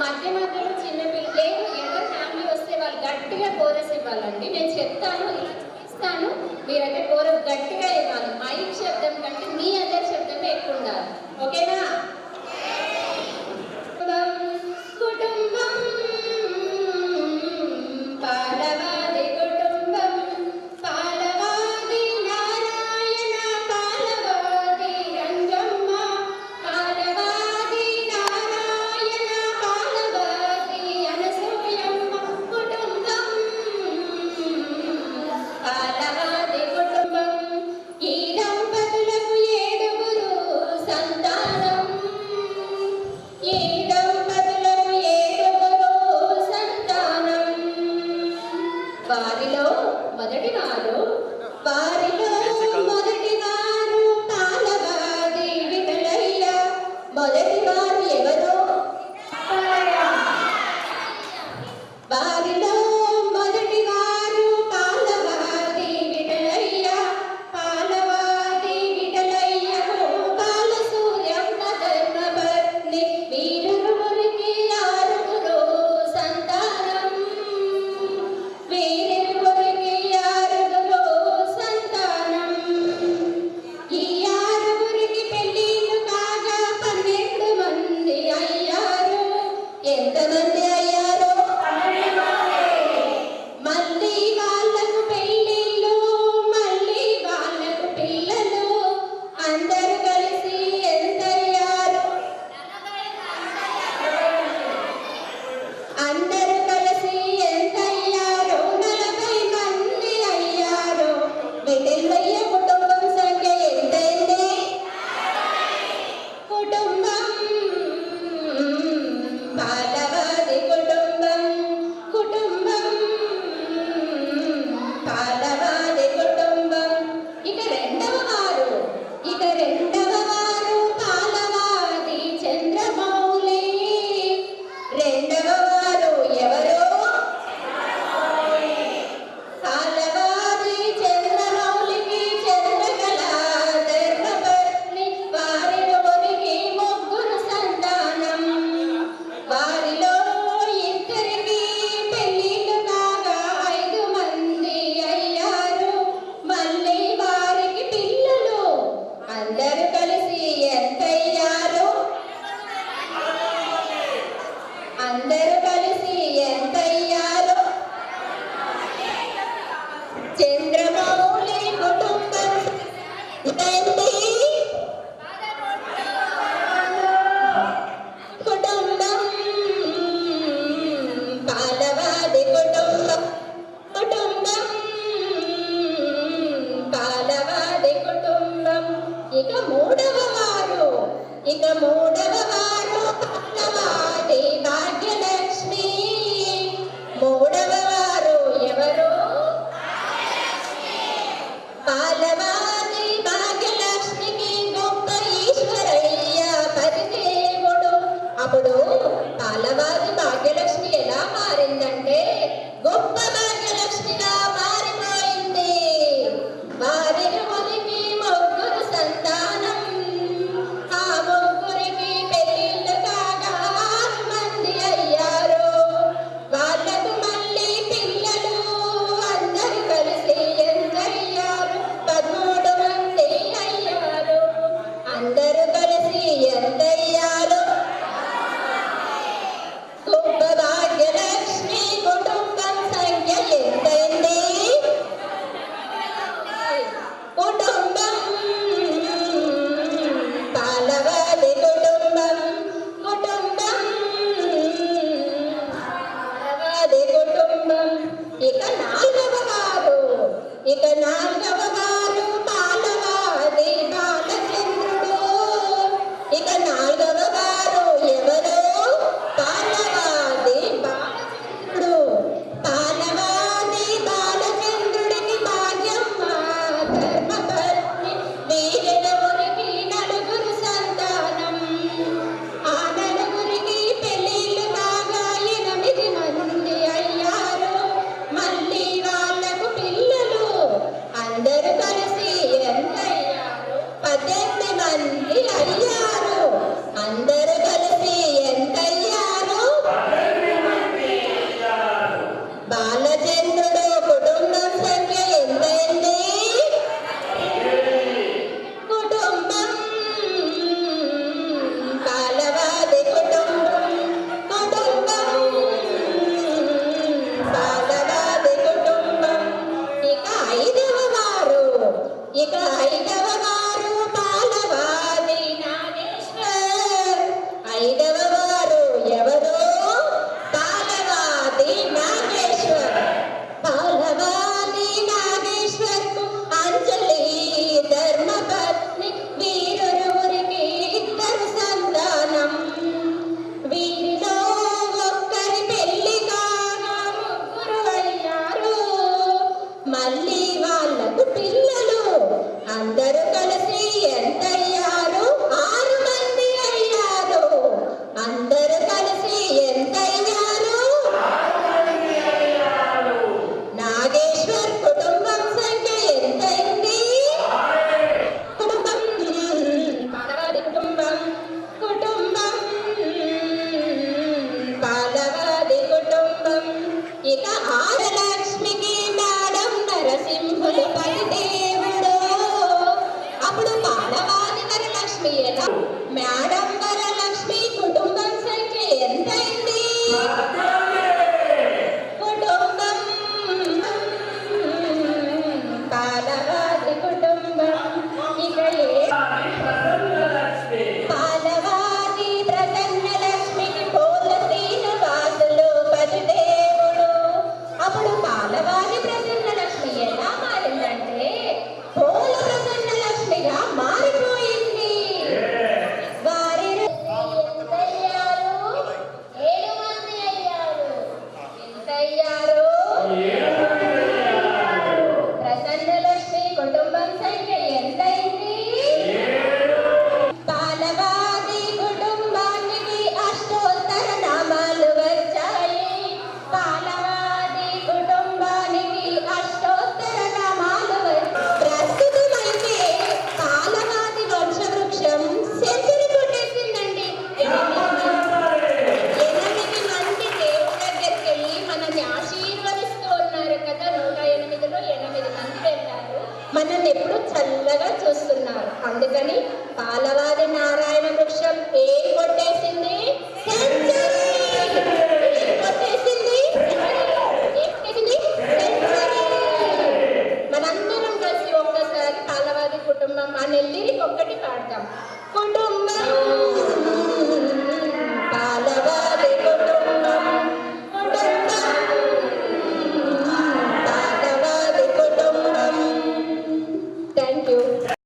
మధ్య మధ్యలో చిన్నపిల్లలు ఎవరి ఫ్యామిలీ వస్తే వాళ్ళు గట్టిగా కోరస్ ఇవ్వాలండి. నేను చెప్తాను, ఇలా చేస్తాను, మీరైతే కోరస్ గట్టిగా ఇవ్వాలి. మైక్ శబ్దం కంటే మీ అందరి శబ్దమే ఎక్కువ ఉండాలి. ఓకేనా? కుటుంబం పాలవాది కుటుంబం పాలవాది నారాయణ పాలవాది రంగమ్మ పాలవాది నారాయణ పాలవాది అనసూయమ్మ కుటుంబం పాలవాది కుటుంబం. ఈ దంపతులకు 7 సంతానం. ఈ దంపతులకు 7 సంతానం. వారిలో మొదటివారు పాలవాది విఠలయ్య. మొదటివారు ఎవరు? వారిలో మొదటివారు పాలవాది విఠలయ్య. పాలవాది విఠలయ్యకు బాలసూర్యమ్మ ధర్మపత్ని. వీరిరువురికి 6 సంతానం. వీరిరువురికి 6 సంతానం. ఈ 6 పెళ్ళిళ్ళు కాగా 12 మంది అయ్యారు. ఎంతమంది అయ్యారు? మళ్ళీ వాళ్ళకు పెళ్ళిళ్ళు, మళ్ళీ వాళ్ళకు పిల్లలు. అందరూ కలిసి ఎంత అయ్యారు? అందరూ కలిసి ఎంత అయ్యారు? 40 మంది అయ్యారు. విఠలయ్య కుటుంబం సంఖ్య ఎంతైంది? కుటుంబం పాలవాది కుటుంబం. కుటుంబం పాలవాది కుటుంబం. ఇక రెండవ వారు పాలవాది చంద్రమౌళి. రెండవ వారు ఎవరు? పాలవాది చంద్రమౌళికి చంద్రకళ ధర్మపత్ని. వారిరువురికి 3 సంతానం. వారిలో ఇద్దరికి పెళ్ళిళ్ళు కాగా 5 మంది అయ్యారు. మళ్ళీ వారికి పిల్లలు. అందరూ కలిసి ఎంత అయ్యారు? అందరూ కలిసి ఎంత అయ్యారు? చంద్రమౌళి కుటుంబం ఏంటి? కుటుంబం పాలవాది కుటుంబం. కుటుంబం పాలవాది కుటుంబం. ఇక మూడవ వారు పాలవాది భాగ్యలక్ష్మి. మూడవ వారు ఎవరు? పాలవాది భాగ్యలక్ష్మికి గొప్ప ఈశ్వరయ్య పరిదేవుడు. అప్పుడు